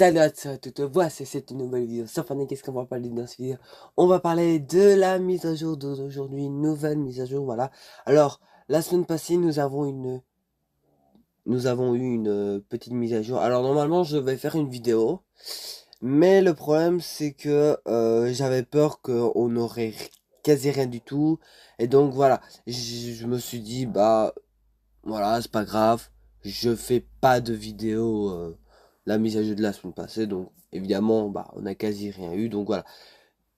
Salut à tous et à toutes, voici cette nouvelle vidéo sur Fortnite. Qu'est-ce qu'on va parler dans cette vidéo? On va parler de la mise à jour d'aujourd'hui, une nouvelle mise à jour, voilà. Alors, la semaine passée, nous avons eu une petite mise à jour. Alors, normalement, je vais faire une vidéo, mais le problème, c'est que j'avais peur qu'on aurait quasi rien du tout. Et donc, voilà, je me suis dit, bah, voilà, c'est pas grave, je fais pas de vidéo la mise à jour de la semaine passée, donc évidemment, bah, on a quasi rien eu, donc voilà.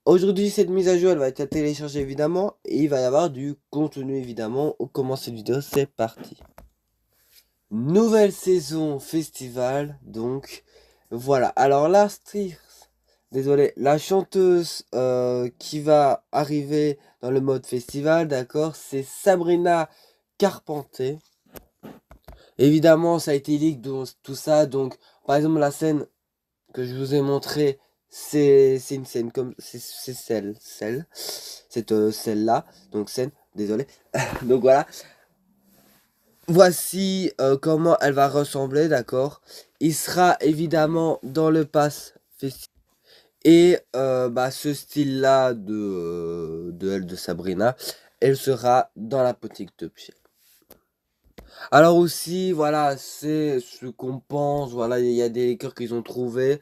Aujourd'hui, cette mise à jour, elle va être téléchargée évidemment, et il va y avoir du contenu évidemment. On commence cette vidéo, c'est parti. Nouvelle saison festival, donc voilà. Alors là, désolé, la chanteuse qui va arriver dans le mode festival, d'accord, c'est Sabrina Carpenter. Évidemment, ça a été leak, donc, tout ça. Donc, par exemple, la scène que je vous ai montrée, c'est une scène comme... C'est celle-là. Donc, scène, désolé. Donc, voilà. Voici comment elle va ressembler, d'accord. Il sera évidemment dans le pass festif. Et bah, ce style-là de Sabrina, elle sera dans la boutique de Pied. Alors aussi, voilà, c'est ce qu'on pense, voilà, il y a des hackers qu'ils ont trouvé.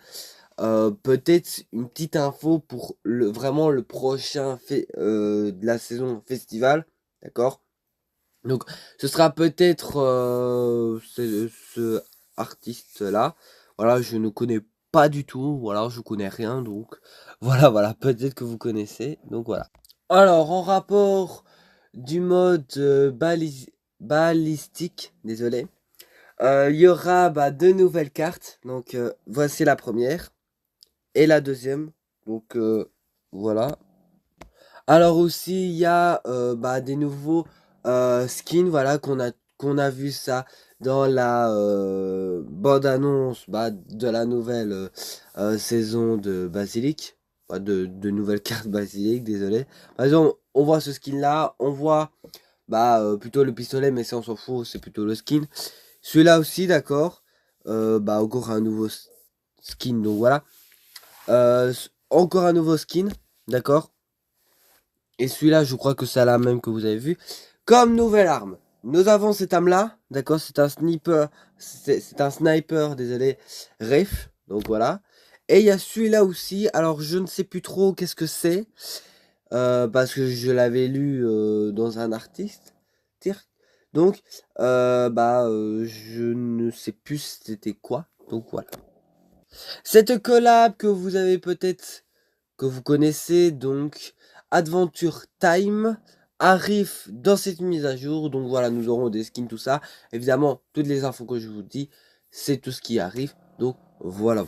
Peut-être une petite info pour vraiment le prochain de la saison festival, d'accord? Donc, ce sera peut-être ce artiste-là. Voilà, je ne connais pas du tout, voilà, je connais rien, donc voilà, peut-être que vous connaissez, donc voilà. Alors, en rapport du mode balistique, désolé, il y aura bah, deux nouvelles cartes. Donc, voici la première et la deuxième. Donc, voilà. Alors aussi, il y a bah, des nouveaux skins, voilà, qu'on a vu ça dans la bande-annonce bah, de la nouvelle saison de Basilic. Bah, de nouvelles cartes Basilic, désolé. Par exemple, on voit ce skin-là, on voit bah, plutôt le pistolet, mais ça on s'en fout, c'est plutôt le skin. Celui-là aussi, d'accord. Bah, encore un nouveau skin, donc voilà. Encore un nouveau skin, d'accord. Et celui-là, je crois que c'est la même que vous avez vu. Comme nouvelle arme, nous avons cette arme-là, d'accord. C'est un sniper, c'est un sniper, désolé, Ref, donc voilà. Et il y a celui-là aussi, alors je ne sais plus trop qu'est-ce que c'est. Parce que je l'avais lu dans un artiste. Donc, bah, je ne sais plus c'était quoi. Donc voilà. Cette collab que vous avez peut-être, que vous connaissez, donc Adventure Time, arrive dans cette mise à jour. Donc voilà, nous aurons des skins, tout ça. Évidemment, toutes les infos que je vous dis, c'est tout ce qui arrive. Donc voilà.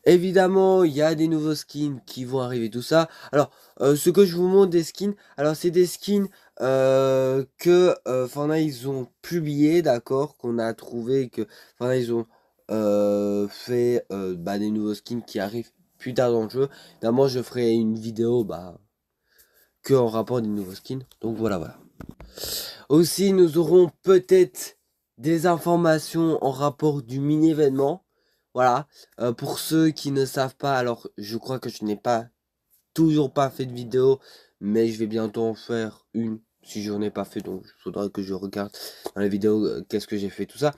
Évidemment, il y a des nouveaux skins qui vont arriver, tout ça. Alors, ce que je vous montre des skins, alors c'est des skins que Fortnite ils ont publié, d'accord, qu'on a trouvé que Fortnite ils ont fait bah, des nouveaux skins qui arrivent plus tard dans le jeu. Évidemment, je ferai une vidéo bah, que en rapport des nouveaux skins. Donc voilà. Aussi, nous aurons peut-être des informations en rapport du mini-événement. Voilà. Pour ceux qui ne savent pas, alors je crois que je n'ai toujours pas fait de vidéo, mais je vais bientôt en faire une si je n'en ai pas fait. Donc il faudra que je regarde dans les vidéos qu'est-ce que j'ai fait, tout ça.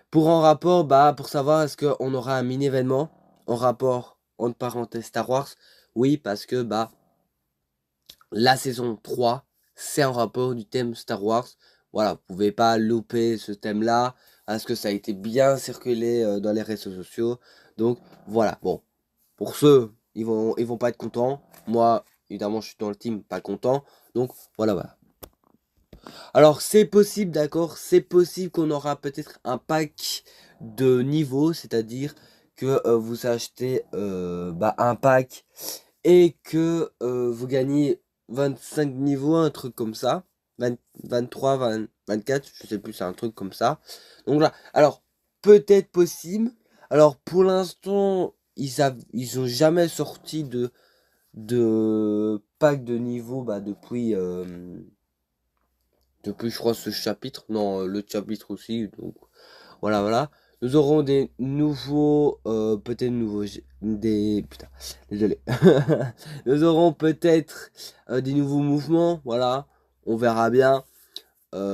Pour en rapport, bah pour savoir est-ce qu'on aura un mini-événement en rapport, entre parenthèses, Star Wars. Oui, parce que bah la saison 3, c'est un rapport du thème Star Wars. Voilà, vous pouvez pas louper ce thème-là, parce que ça a été bien circulé dans les réseaux sociaux. Donc voilà, bon, pour ceux, ils vont pas être contents. Moi, évidemment, je suis dans le team pas content. Donc voilà. Alors c'est possible, d'accord, c'est possible qu'on aura peut-être un pack de niveaux, c'est-à-dire que vous achetez bah, un pack et que vous gagnez 25 niveaux, un truc comme ça. 23, 24, je sais plus, c'est un truc comme ça. Donc là, alors, peut-être possible. Alors, pour l'instant, ils ont jamais sorti de pack de niveau bah, depuis, je crois, ce chapitre. Non, le chapitre aussi. Donc, voilà. Nous aurons des nouveaux, peut-être nouveaux, putain, désolé. Nous aurons peut-être des nouveaux mouvements, voilà. On verra bien.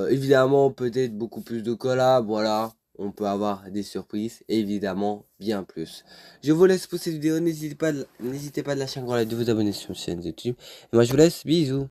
Évidemment, peut-être beaucoup plus de collabs, voilà. On peut avoir des surprises, évidemment, bien plus. Je vous laisse pour cette vidéo. N'hésitez pas de lâcher un grand like, de vous abonner sur ma chaîne YouTube. Et moi, je vous laisse. Bisous.